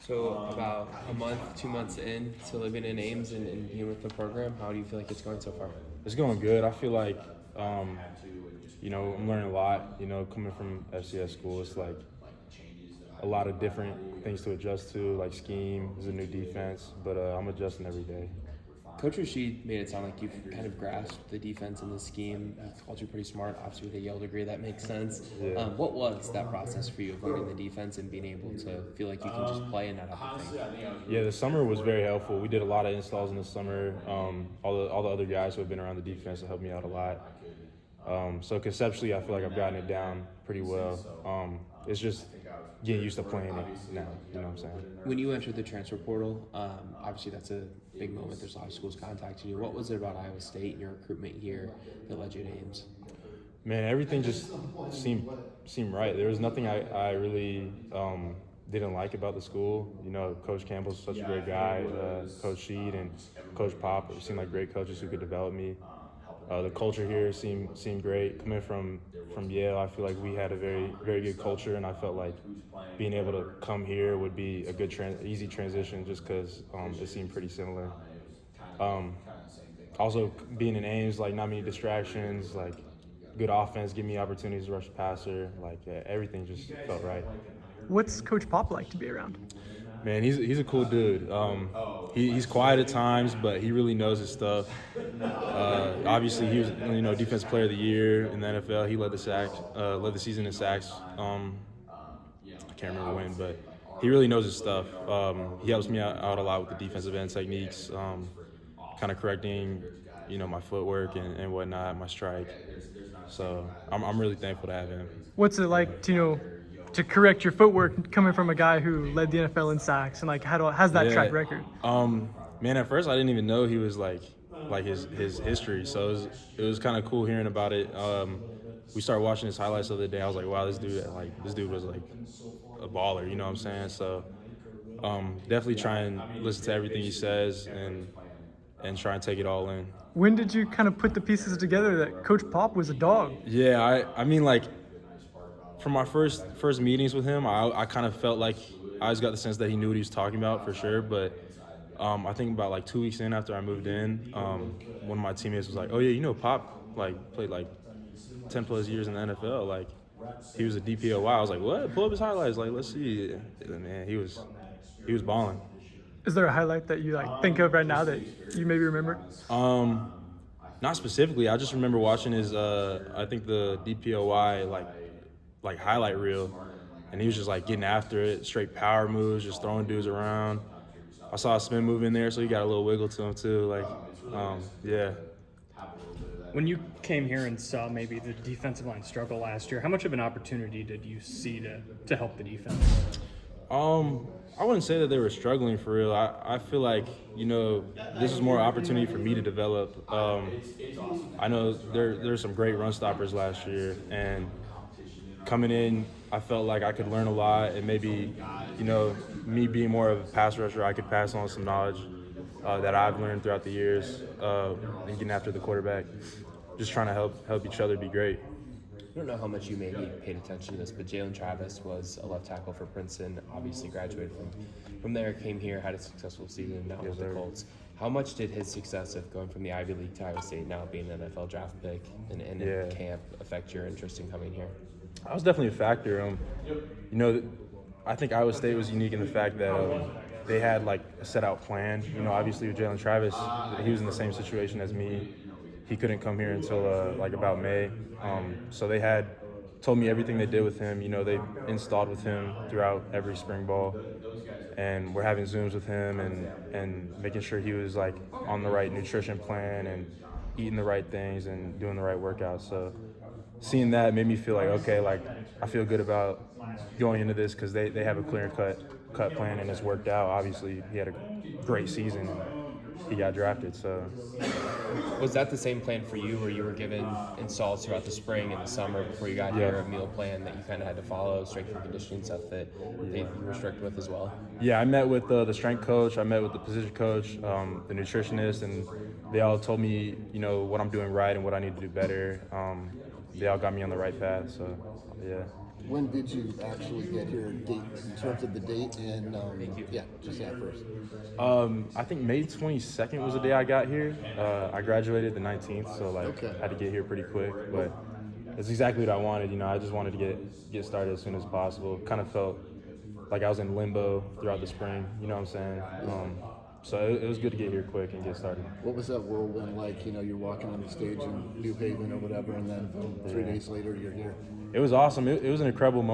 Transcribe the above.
So about a month, 2 months in to living in Ames and being with the program, how do you feel like it's going so far? It's going good. I feel like, I'm learning a lot. Coming from FCS school, it's like a lot of different things to adjust to, like scheme, there's a new defense, but I'm adjusting every day. Coach Rashid made it sound like you've kind of grasped the defense and the scheme. He called you pretty smart, obviously with a Yale degree, that makes sense. Yeah. What was that process for you of learning the defense and being able to feel like you can just play and not have to think? Yeah, the summer was very helpful. We did a lot of installs in the summer. All the other guys who have been around the defense have helped me out a lot. So conceptually, I feel like I've gotten it down pretty well. It's just getting used to playing it now, you know what I'm saying? When you entered the transfer portal, obviously that's a big moment. There's a lot of schools contacting you. What was it about Iowa State and your recruitment here that led you to Ames? Man, everything just seemed right. There was nothing I really didn't like about the school. Coach Campbell's such a great guy. Coach Sheed and Coach Pop seemed like great coaches who could develop me. The culture here seemed great. Coming from Yale, I feel like we had a very, very good culture, and I felt like being able to come here would be a good easy transition just because it seemed pretty similar. Also, being in Ames, like not many distractions, like good offense, give me opportunities to rush the passer, everything just felt right. What's Coach Pop like to be around? Man, he's a cool dude. He's quiet at times, but he really knows his stuff. Obviously, he was Defensive Player of the Year in the NFL. He led the season in sacks. I can't remember when, but he really knows his stuff. He helps me out a lot with the defensive end techniques, kind of correcting, my footwork and whatnot, my strike. So I'm really thankful to have him. What's it like to correct your footwork coming from a guy who led the NFL in sacks, and how's that track record? Man, at first I didn't even know he was like his history, so it was kind of cool hearing about it. We started watching his highlights the other day. I was like, wow, this dude was like a baller, you know what I'm saying? So definitely try and listen to everything he says and try and take it all in. When did you kind of put the pieces together that Coach Pop was a dog? Yeah, I mean, like, from my first meetings with him, I kind of felt like I always got the sense that he knew what he was talking about for sure. But I think about like 2 weeks in after I moved in, one of my teammates was like, "Oh yeah, Pop played 10 plus years in the NFL. He was a DPOY." I was like, "What? Pull up his highlights. Let's see." And man, he was balling. Is there a highlight that you think of right now that you maybe remember? Not specifically. I just remember watching his I think the DPOY like highlight reel, and he was just getting after it, straight power moves, just throwing dudes around. I saw a spin move in there, so he got a little wiggle to him too. Yeah. When you came here and saw maybe the defensive line struggle last year, how much of an opportunity did you see to help the defense? I wouldn't say that they were struggling for real. I feel like, this is more opportunity for me to develop. I know there's some great run stoppers last year, and coming in, I felt like I could learn a lot, and maybe, me being more of a pass rusher, I could pass on some knowledge that I've learned throughout the years and getting after the quarterback, just trying to help each other be great. I don't know how much you maybe paid attention to this, but Jalen Travis was a left tackle for Princeton, obviously graduated from there, came here, had a successful season, now with the Colts. How much did his success of going from the Ivy League to Iowa State, now being an NFL draft pick and in camp, affect your interest in coming here? That was definitely a factor. I think Iowa State was unique in the fact that they had a set out plan. Obviously with Jalen Travis, he was in the same situation as me. He couldn't come here until about May. So they had told me everything they did with him. They installed with him throughout every spring ball, and we're having Zooms with him and making sure he was on the right nutrition plan and eating the right things and doing the right workouts. So seeing that made me feel I feel good about going into this because they have a clear cut plan, and it's worked out. Obviously, he had a great season and he got drafted. So was that the same plan for you, where you were given installs throughout the spring and the summer before you got here, a meal plan that you kind of had to follow, strength and conditioning stuff that you were strict with as well? Yeah, I met with the strength coach, I met with the position coach, the nutritionist, and they all told me, what I'm doing right and what I need to do better. They all got me on the right path, so yeah. When did you actually get here? Date in terms of the date and yeah, just that first. I think May 22nd was the day I got here. I graduated the 19th, so like Okay. I had to get here pretty quick. But it's exactly what I wanted. You know, I just wanted to get started as soon as possible. Kind of felt like I was in limbo throughout the spring. You know what I'm saying? So it was good to get here quick and get started. What was that whirlwind like? You know, you're walking on the stage in New Haven or whatever, and then 3 days later you're here. It was awesome. It was an incredible moment.